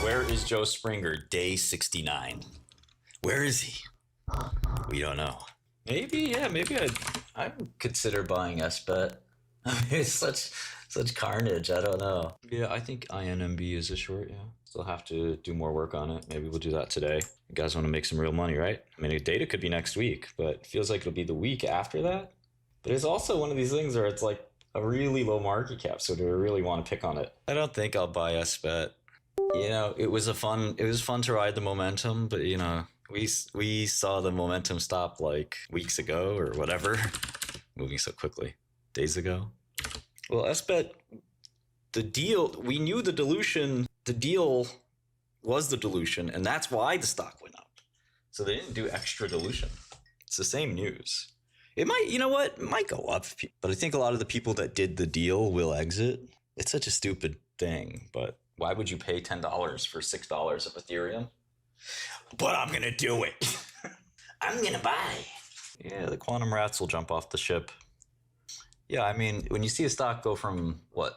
Where is Joe Springer? Day 69. Where is he? We don't know. Maybe I'd consider buying SBET. I mean, it's such carnage. I don't know. Yeah, I think IMNB is a short. Yeah, still have to do more work on it. Maybe we'll do that today. You guys want to make some real money, right? I mean, data could be next week, but it feels like it'll be the week after that. But it's also one of these things where it's like a really low market cap. So do I really want to pick on it? I don't think I'll buy SBET. You know, it was fun to ride the momentum, but you know, we saw the momentum stop like weeks ago or whatever, moving so quickly, days ago. Well, SBET, the deal, we knew the dilution, the deal was the dilution, and that's why the stock went up. So they didn't do extra dilution. It's the same news. It might, you know what, it might go up, but I think a lot of the people that did the deal will exit. It's such a stupid thing, but why would you pay $10 for $6 of Ethereum? But I'm gonna do it. I'm gonna buy. Yeah, the quantum rats will jump off the ship. Yeah, I mean, when you see a stock go from what,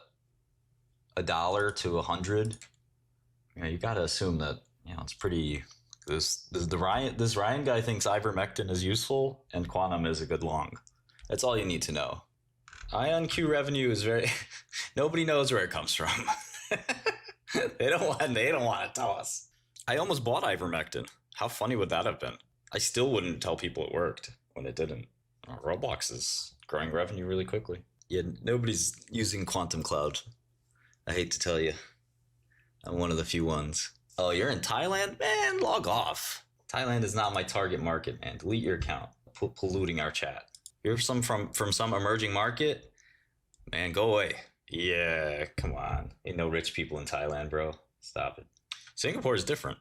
$1 to 100, you know, you gotta assume that, you know, it's pretty. This Ryan guy thinks ivermectin is useful and quantum is a good long. That's all you need to know. IonQ revenue is very. Nobody knows where it comes from. They don't want to tell us. I almost bought ivermectin. How funny would that have been? I still wouldn't tell people it worked when it didn't. Roblox is growing revenue really quickly. Yeah, nobody's using Quantum Cloud. I hate to tell you. I'm one of the few ones. Oh, you're in Thailand? Man, log off. Thailand is not my target market, man. Delete your account. Polluting our chat. You're from some emerging market? Man, go away. Yeah, come on. Ain't no rich people in Thailand, bro. Stop it. Singapore is different.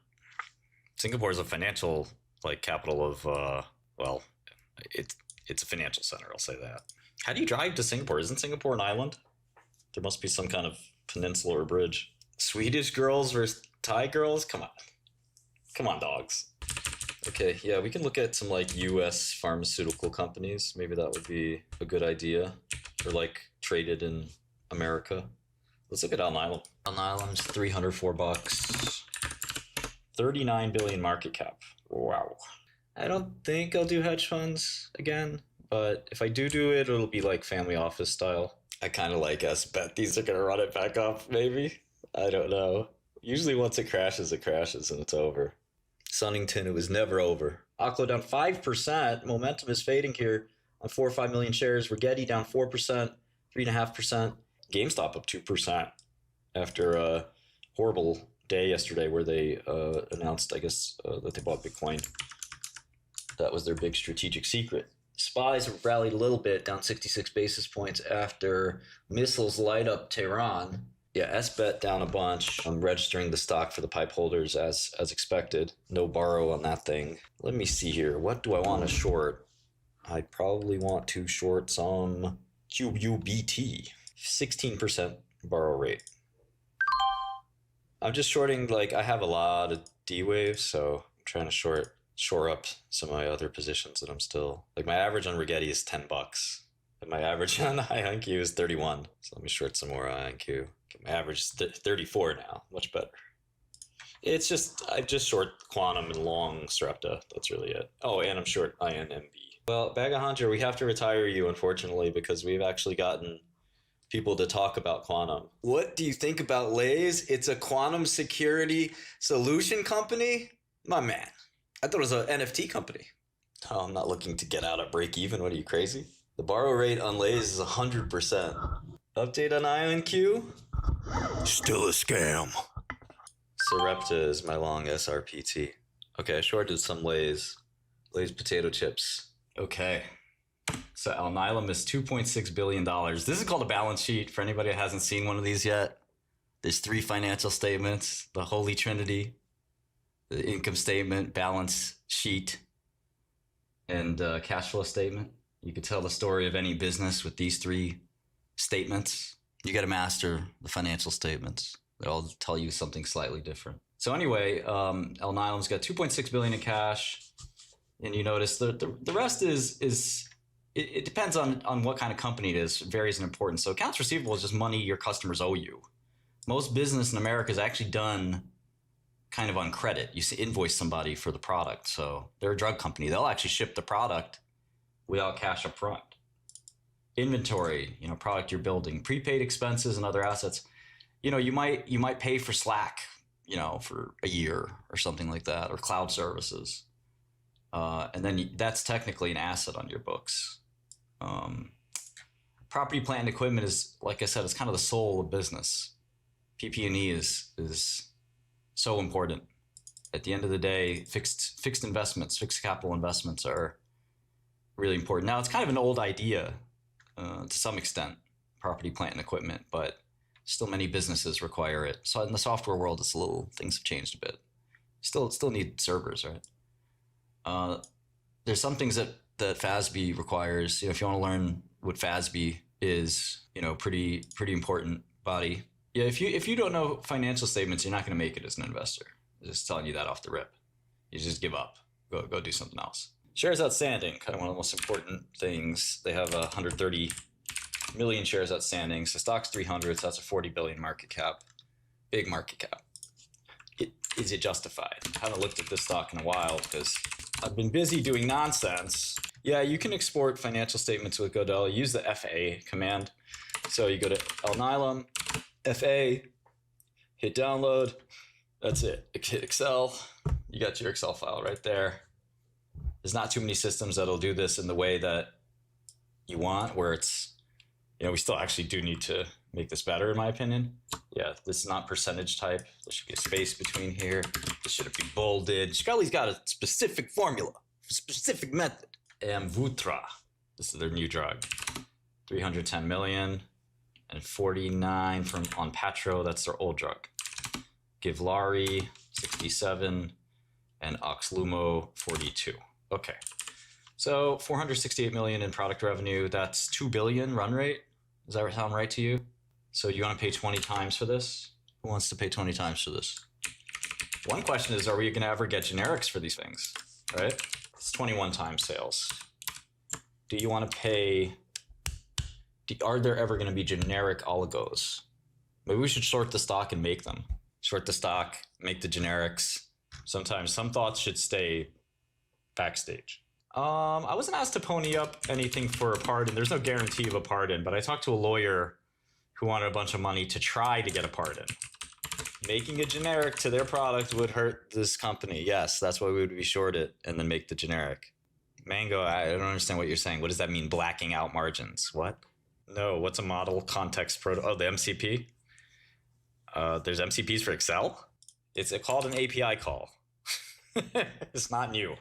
Singapore is a financial capital of well, it's a financial center, I'll say that. How do you drive to Singapore? Isn't Singapore an island? There must be some kind of peninsula or bridge. Swedish girls versus Thai girls? Come on. Come on, dogs. Okay, yeah, we can look at some US pharmaceutical companies. Maybe that would be a good idea. Or traded in America. Let's look at Alnylam. Alnylam's $304. 39 billion market cap. Wow. I don't think I'll do hedge funds again, but if I do it, it'll be like family office style. I kind of like SBET. These are going to run it back up, maybe. I don't know. Usually once it crashes and it's over. Sunnington, it was never over. Oklo down 5%. Momentum is fading here on 4 or 5 million shares. Rigetti down 4%, 3.5%. GameStop up 2% after a horrible day yesterday where they announced, I guess, that they bought Bitcoin. That was their big strategic secret. SPYs have rallied a little bit, down 66 basis points after missiles light up Tehran. Yeah, SBET down a bunch. I'm registering the stock for the pipe holders as expected. No borrow on that thing. Let me see here. What do I want to short? I probably want to short some QUBT. 16% borrow rate. I'm just shorting, I have a lot of D waves, so I'm trying to shore up some of my other positions that I'm still, my average on Rigetti is $10. And my average on IonQ is 31. So let me short some more IonQ. My average is 34 now, much better. It's just, I just short quantum and long Sarepta. That's really it. Oh, and I'm short IMNB. Well, Alejandro, we have to retire you, unfortunately, because we've actually gotten people to talk about quantum. What do you think about Lays? It's a quantum security solution company? My man, I thought it was an NFT company. Oh, I'm not looking to get out at break even. What are you, crazy? The borrow rate on Lays is 100%. Update on IonQ? Still a scam. Sarepta is my long SRPT. Okay, I shorted some Lays potato chips. Okay. So Alnylam is $2.6 billion. This is called a balance sheet for anybody that hasn't seen one of these yet. There's 3 financial statements, the Holy Trinity, the income statement, balance sheet, and cash flow statement. You could tell the story of any business with these 3 statements. You got to master the financial statements. They all tell you something slightly different. So anyway, Alnylam's got $2.6 billion in cash. And you notice the rest is it depends on what kind of company it is. It varies in importance. So accounts receivable is just money your customers owe you. Most business in America is actually done kind of on credit. You invoice somebody for the product. So they're a drug company. They'll actually ship the product without cash up front. Inventory, product you're building, prepaid expenses and other assets. You might pay for Slack, for a year or something like that, or cloud services. And then that's technically an asset on your books. Property, plant, and equipment is, like I said, it's kind of the soul of business. PP&E is so important. At the end of the day, fixed investments, fixed capital investments are really important. Now, it's kind of an old idea to some extent, property, plant, and equipment, but still many businesses require it. So in the software world, things have changed a bit. Still need servers, right? There's some things that FASB requires. If you want to learn what FASB is, pretty important body. Yeah, if you don't know financial statements, you're not going to make it as an investor. I'm just telling you that off the rip. You just give up. Go do something else. Shares outstanding, kind of one of the most important things. They have 130 million shares outstanding. So stock's 300, so that's a 40 billion market cap. Big market cap. Is it justified? I haven't looked at this stock in a while because I've been busy doing nonsense. Yeah, you can export financial statements with Godel. Use the FA command. So you go to Alnylam, FA, hit download. That's it. Hit Excel. You got your Excel file right there. There's not too many systems that'll do this in the way that you want, where it's, we still actually do need to make this better, in my opinion. Yeah, this is not percentage type. There should be a space between here. This should be bolded. Shkreli's got a specific formula, a specific method. 𝗵𝗵𝗿𝗹𝗵. This is their new drug. 310 million and 49 from Onpattro. That's their old drug. Givlari, 67, and Oxlumo, 42. Okay, so 468 million in product revenue. That's 2 billion run rate. Does that sound right to you? So you want to pay 20 times for this? Who wants to pay 20 times for this? One question is, are we going to ever get generics for these things? Right? It's 21 times sales. Do you want to pay? Are there ever going to be generic oligos? Maybe we should short the stock and make them. Short the stock, make the generics. Sometimes some thoughts should stay backstage. I wasn't asked to pony up anything for a pardon. There's no guarantee of a pardon, but I talked to a lawyer who wanted a bunch of money to try to get a pardon. Making a generic to their product would hurt this company. Yes, that's why we would be short it and then make the generic. Mango, I don't understand what you're saying. What does that mean, blacking out margins? What? No, what's a model context proto? Oh, the MCP? There's MCPs for Excel? It's called an API call. It's not new.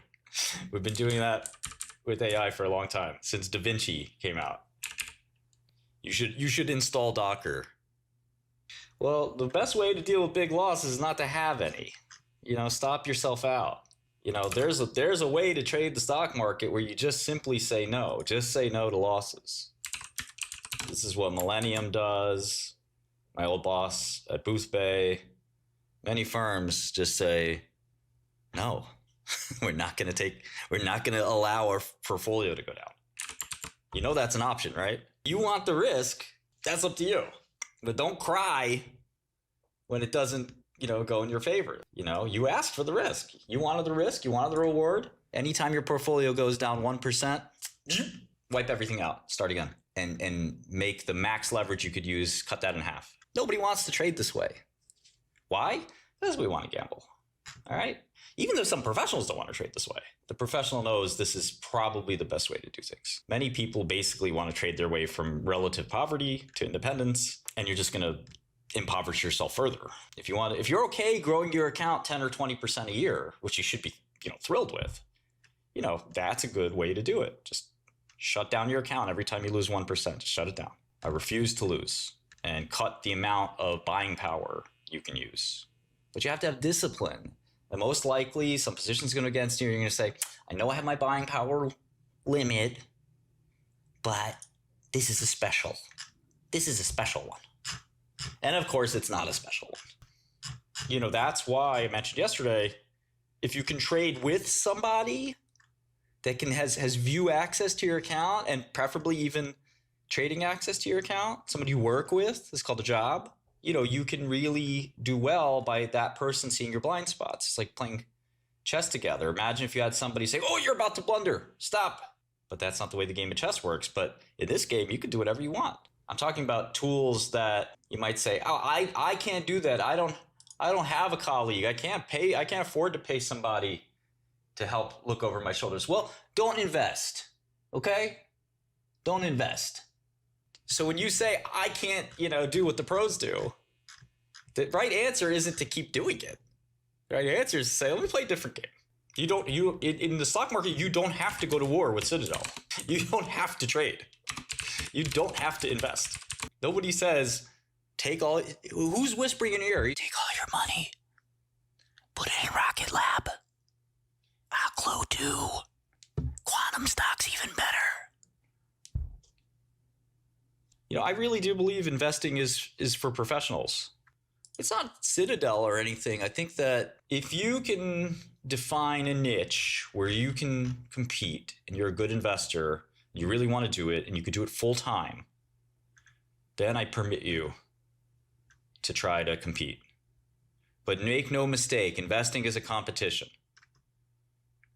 We've been doing that with AI for a long time, since DaVinci came out. You should install Docker. Well, the best way to deal with big losses is not to have any. Stop yourself out. There's a way to trade the stock market where you just simply say no. Just say no to losses. This is what Millenium does. My old boss at Booth Bay. Many firms just say, no, we're not going to allow our portfolio to go down. That's an option, right? You want the risk, that's up to you. But don't cry when it doesn't, go in your favor. You asked for the risk. You wanted the risk, you wanted the reward. Anytime your portfolio goes down 1%, wipe everything out, start again, and make the max leverage you could use, cut that in half. Nobody wants to trade this way. Why? Because we want to gamble. All right? Even though some professionals don't want to trade this way. The professional knows this is probably the best way to do things. Many people basically want to trade their way from relative poverty to independence, and you're just going to impoverish yourself further. If you're okay growing your account 10 or 20% a year, which you should be, thrilled with, that's a good way to do it. Just shut down your account every time you lose 1%. Just shut it down. I refuse to lose, and cut the amount of buying power you can use. But you have to have discipline. And most likely, some position's going to go against you. You're going to say, I know I have my buying power limit, but this is a special. This is a special one. And of course, it's not a special one. That's why I mentioned yesterday, if you can trade with somebody that has view access to your account, and preferably even trading access to your account, somebody you work with, is called a job. you can really do well by that person seeing your blind spots. It's like playing chess together. Imagine if you had somebody say, oh, you're about to blunder, stop. But that's not the way the game of chess works. But in this game, you can do whatever you want. I'm talking about tools that you might say, oh, I can't do that. I don't have a colleague. I can't afford to pay somebody to help look over my shoulders. Well, don't invest, okay? Don't invest. So when you say, I can't, do what the pros do, the right answer isn't to keep doing it. The right answer is to say, let me play a different game. In the stock market, you don't have to go to war with Citadel. You don't have to trade. You don't have to invest. Nobody says, who's whispering in your ear? Take all your money, put it in Rocket Lab. I'll glow too. Quantum stock's even better. I really do believe investing is for professionals. It's not Citadel or anything. I think that if you can define a niche where you can compete and you're a good investor, you really want to do it, and you could do it full time, then I permit you to try to compete. But make no mistake, investing is a competition.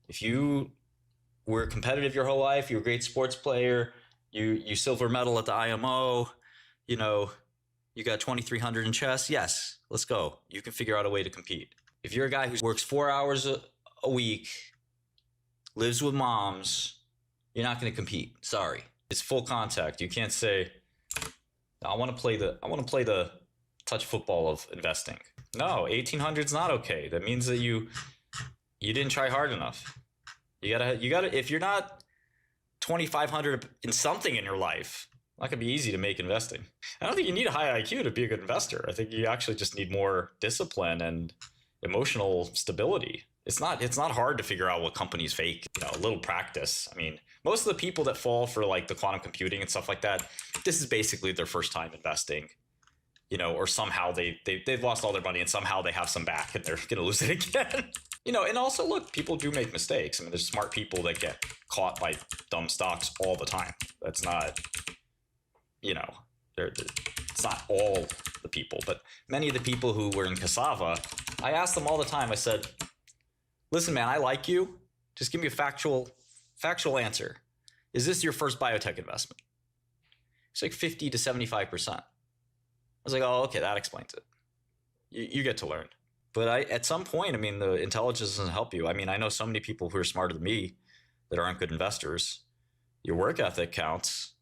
If you were competitive your whole life, you're a great sports player, you silver medal at the IMO, you got 2,300 in chess, yes, let's go. You can figure out a way to compete. If you're a guy who works 4 hours a week, lives with moms, you're not going to compete. Sorry. It's full contact. You can't say, I want to play the touch football of investing. No, 1,800 is not okay. That means that you didn't try hard enough. You gotta, if you're not 2,500 in something in your life, it's not gonna be easy to make investing. I don't think you need a high IQ to be a good investor. I think you actually just need more discipline and emotional stability. It's not hard to figure out what companies fake. A little practice. I mean, most of the people that fall for like the quantum computing and stuff like that, this is basically their first time investing. Or somehow they've lost all their money and somehow they have some back and they're gonna lose it again. And also look, people do make mistakes. I mean, there's smart people that get caught by dumb stocks all the time. That's not, it's not all the people, but many of the people who were in cassava, I asked them all the time, I said, listen, man, I like you. Just give me a factual answer. Is this your first biotech investment? It's like 50 to 75%. I was like, oh, okay, that explains it. You get to learn. But at some point, the intelligence doesn't help you. I know so many people who are smarter than me that aren't good investors. Your work ethic counts.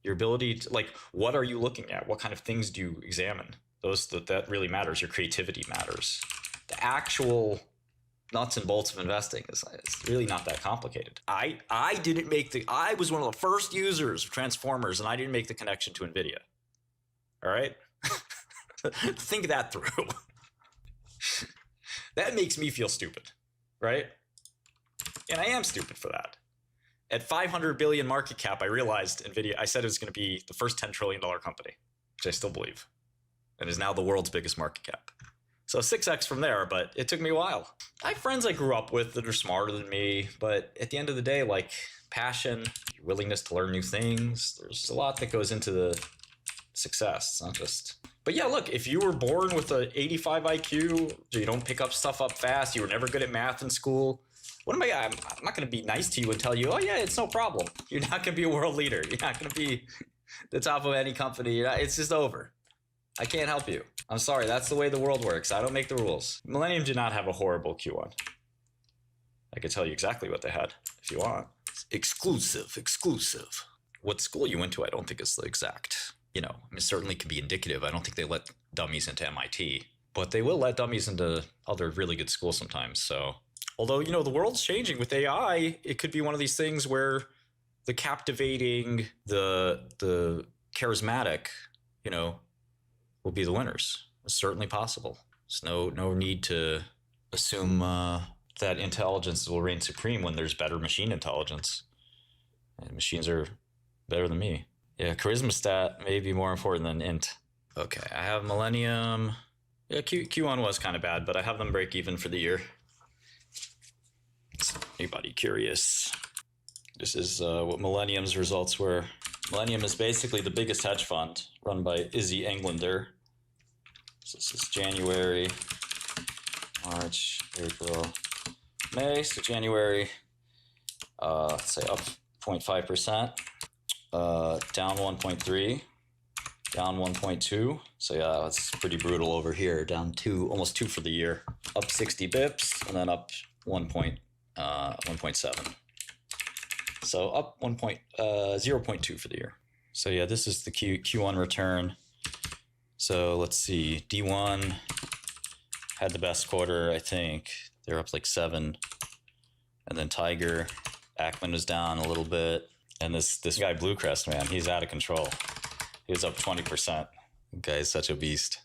Your ability to, what are you looking at? What kind of things do you examine? That really matters. Your creativity matters. The actual nuts and bolts of investing it's really not that complicated. I was one of the first users of Transformers, and I didn't make the connection to Nvidia. All right? Think that through. That makes me feel stupid, right? And I am stupid for that. At 500 billion market cap, I realized Nvidia, I said it was going to be the first $10 trillion company, which I still believe, and is now the world's biggest market cap. So 6x from there, but it took me a while. I have friends I grew up with that are smarter than me, but at the end of the day, passion, willingness to learn new things, there's a lot that goes into the success. It's not just... But yeah, look, if you were born with an 85 IQ, you don't pick up stuff up fast, you were never good at math in school, I'm not going to be nice to you and tell you, oh yeah, it's no problem. You're not going to be a world leader. You're not going to be the top of any company. It's just over. I can't help you. I'm sorry. That's the way the world works. I don't make the rules. Millennium did not have a horrible Q1. I could tell you exactly what they had if you want. Exclusive. What school you went to, I don't think is the exact. It certainly could be indicative. I don't think they let dummies into MIT, but they will let dummies into other really good schools sometimes. So, although, the world's changing with AI, it could be one of these things where the captivating, the charismatic, will be the winners. It's certainly possible. There's no need to assume that intelligence will reign supreme when there's better machine intelligence. And machines are better than me. Yeah, charisma stat may be more important than int. Okay, I have Millennium. Yeah, Q1 was kind of bad, but I have them break even for the year. Anybody curious? This is what Millennium's results were. Millennium is basically the biggest hedge fund run by Izzy Englander. So this is January, March, April, May. So January, let's say up 0.5%, down 1.3, down 1.2. So yeah, that's pretty brutal over here. Down almost 2 for the year. Up 60 bips, and then up 1.7. So up 0.2 for the year. So yeah, this is the Q1 return. So let's see, D1 had the best quarter, I think. They're up like 7. And then Tiger, Ackman was down a little bit. And this guy Bluecrest, man, he's out of control. He was up 20%. The guy is such a beast.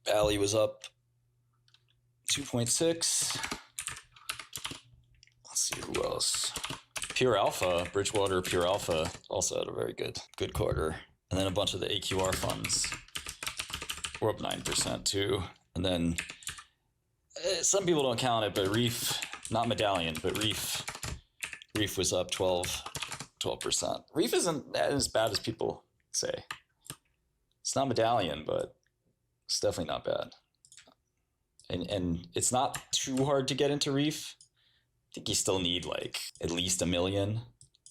Bally was up 2.6. Let's see who else. Pure Alpha, Bridgewater Pure Alpha also had a very good quarter. And then a bunch of the AQR funds were up 9% too. And then some people don't count it, but Reef, not Medallion, but Reef was up 12%. Reef isn't as bad as people say. It's not Medallion, but it's definitely not bad. And it's not too hard to get into Reef. I think you still need like at least $1 million,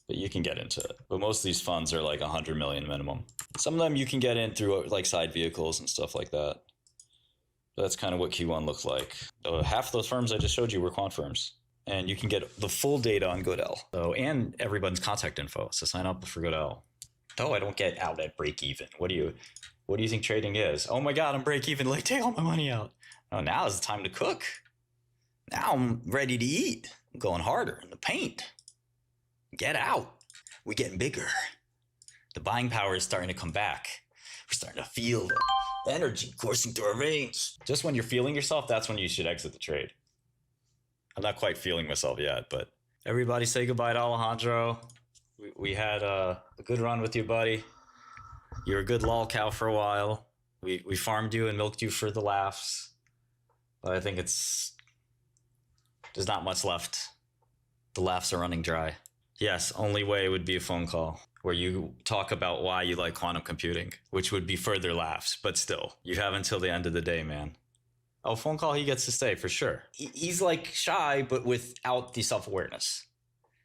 but you can get into it. But most of these funds are like 100 million minimum. Some of them you can get in through like side vehicles and stuff like that. But that's kind of what Q1 looked like. Half of those firms I just showed you were quant firms. And you can get the full data on Godel. So, and everyone's contact info. So sign up for Godel. Oh, I don't get out at break even. What do you think trading is? Oh my God, I'm break even. Like, take all my money out. Oh, now is the time to cook. Now I'm ready to eat. I'm going harder in the paint. Get out. We're getting bigger. The buying power is starting to come back. We're starting to feel the energy coursing through our veins. Just when you're feeling yourself, that's when you should exit the trade. I'm not quite feeling myself yet, but everybody say goodbye to Alejandro. We had a good run with you, buddy. You're a good lol cow for a while. We farmed you and milked you for the laughs. But I think there's not much left. The laughs are running dry. Yes, only way would be a phone call where you talk about why you like quantum computing, which would be further laughs, but still, you have until the end of the day, man. Oh, phone call, he gets to stay for sure. He's like shy, but without the self-awareness.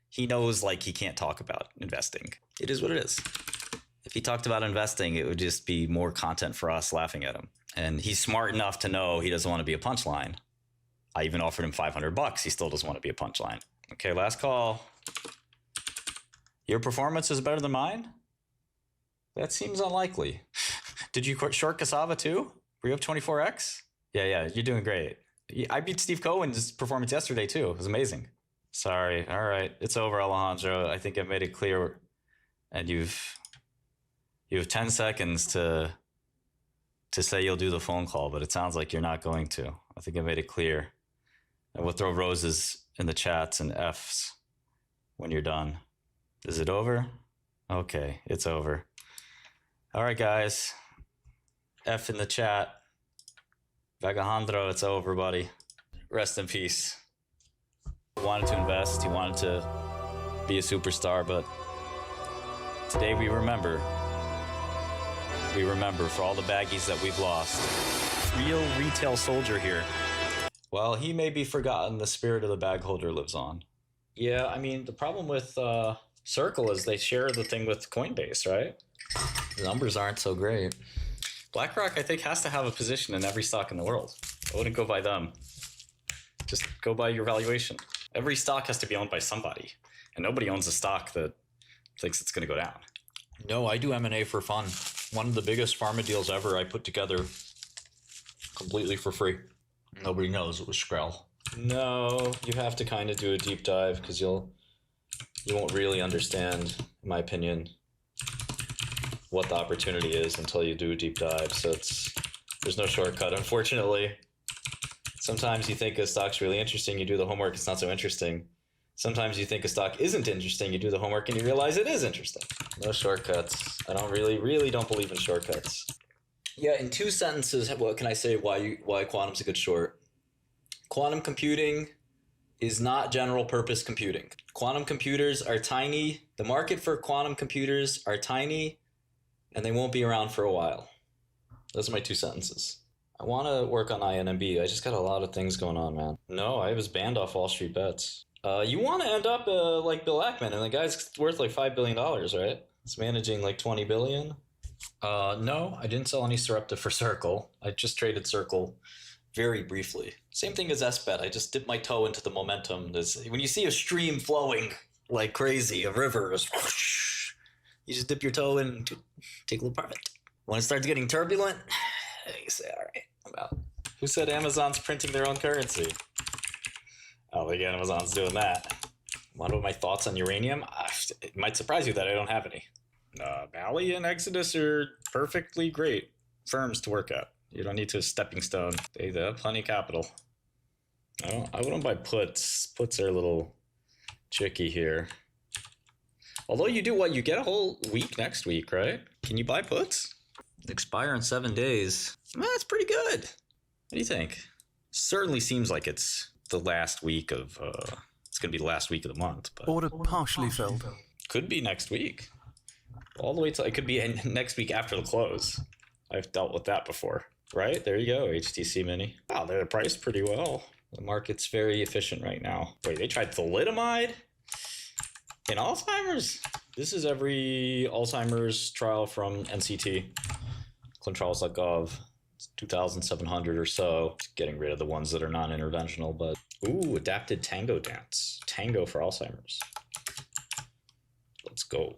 He knows like he can't talk about investing. It is what it is. If he talked about investing, it would just be more content for us laughing at him. And he's smart enough to know he doesn't want to be a punchline. I even offered him $500. He still doesn't want to be a punchline. Okay, last call. Your performance is better than mine? That seems unlikely. Did you short Cassava too? Were you up 24x? Yeah, you're doing great. I beat Steve Cohen's performance yesterday too. It was amazing. Sorry. All right, it's over, Alejandro. I think I made it clear. And you have 10 seconds to say you'll do the phone call, but it sounds like you're not going to. I think I made it clear. And we'll throw roses in the chats and Fs when you're done. Is it over? Okay, it's over. All right, guys. F in the chat. Alejandro, it's over, buddy. Rest in peace. He wanted to invest. He wanted to be a superstar, but today we remember. We remember for all the baggies that we've lost. Real retail soldier here. Well, he may be forgotten. The spirit of the bag holder lives on. Yeah, I mean, the problem with CRCLE is they share the thing with Coinbase, right? The numbers aren't so great. BlackRock, I think, has to have a position in every stock in the world. I wouldn't go by them. Just go by your valuation. Every stock has to be owned by somebody, and nobody owns a stock that thinks it's going to go down. No, I do M&A for fun. One of the biggest pharma deals ever I put together completely for free. Nobody knows it was Shkreli. No, you have to kind of do a deep dive because you won't really understand, in my opinion, what the opportunity is until you do a deep dive. So there's no shortcut, unfortunately. Sometimes you think a stock's really interesting, you do the homework, it's not so interesting. Sometimes you think a stock isn't interesting, you do the homework and you realize it is interesting. No shortcuts. I don't really don't believe in shortcuts. Yeah, in 2 sentences, what can I say why quantum's a good short? Quantum computing is not general purpose computing. Quantum computers are tiny. The market for quantum computers are tiny, and they won't be around for a while. Those are my 2 sentences. I want to work on IMNB. I just got a lot of things going on, man. No, I was banned off Wall Street Bets. You want to end up like Bill Ackman, and the guy's worth like $5 billion, right? It's managing like 20 billion. No, I didn't sell any Sarepta for CRCLE. I just traded CRCLE very briefly. Same thing as SBET. I just dipped my toe into the momentum. When you see a stream flowing like crazy, a river, whoosh, you just dip your toe in and take a little profit. When it starts getting turbulent, you say, all right, I'm out. Who said Amazon's printing their own currency? I don't think Amazon's doing that. What are my thoughts on uranium? It might surprise you that I don't have any. Mali and Exodus are perfectly great firms to work at. You don't need to stepping stone. They have plenty of capital. I wouldn't buy puts. Puts are a little tricky here. Although you do what? You get a whole week next week, right? Can you buy puts? Expire in 7 days. That's pretty good. What do you think? Certainly seems like it's the last week of, it's going to be the last week of the month. But Order partially filled. could be next week. All the way till it could be next week after the close. I've dealt with that before. Right? There you go, HTC Mini. Wow, they're priced pretty well. The market's very efficient right now. Wait, they tried thalidomide in Alzheimer's? This is every Alzheimer's trial from NCT, clinicaltrials.gov. It's 2,700 or so. It's getting rid of the ones that are non-interventional, but ooh, adapted tango dance. Tango for Alzheimer's. Let's go.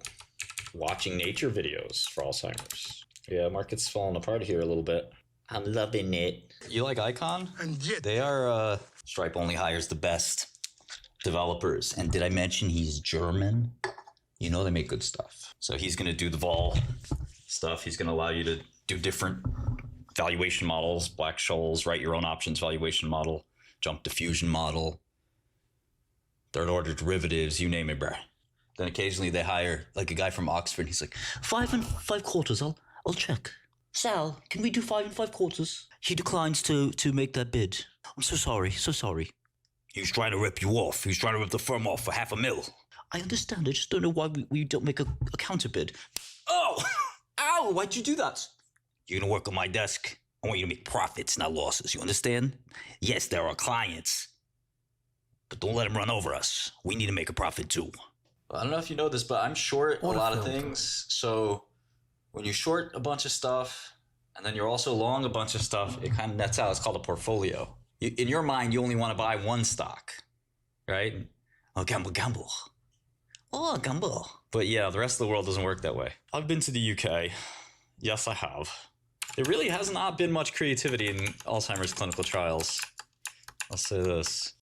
Watching nature videos for Alzheimer's. Yeah, market's falling apart here a little bit. I'm loving it. You like Icon? And yet They are, Stripe only hires the best developers. And did I mention he's German? You know they make good stuff. So he's going to do the vol stuff. He's going to allow you to do different valuation models, Black-Scholes, write your own options valuation model, jump diffusion model, third order derivatives, you name it, bruh. Then occasionally they hire like a guy from Oxford. He's like, 5 5/4, I'll check. Sal, can we do 5 5/4? He declines to make that bid. I'm so sorry, so sorry. He was trying to rip you off. He was trying to rip the firm off for $500,000. I understand. I just don't know why we don't make a counter bid. Oh, ow, why'd you do that? You're going to work on my desk. I want you to make profits, not losses. You understand? Yes, there are clients, but don't let them run over us. We need to make a profit too. I don't know if you know this, but I'm short a lot of things. So when you short a bunch of stuff and then you're also long a bunch of stuff, it kind of nets out. It's called a portfolio. In your mind, you only want to buy one stock, right? Oh, gamble. Oh, gamble. But yeah, the rest of the world doesn't work that way. I've been to the UK. Yes, I have. There really has not been much creativity in Alzheimer's clinical trials. I'll say this.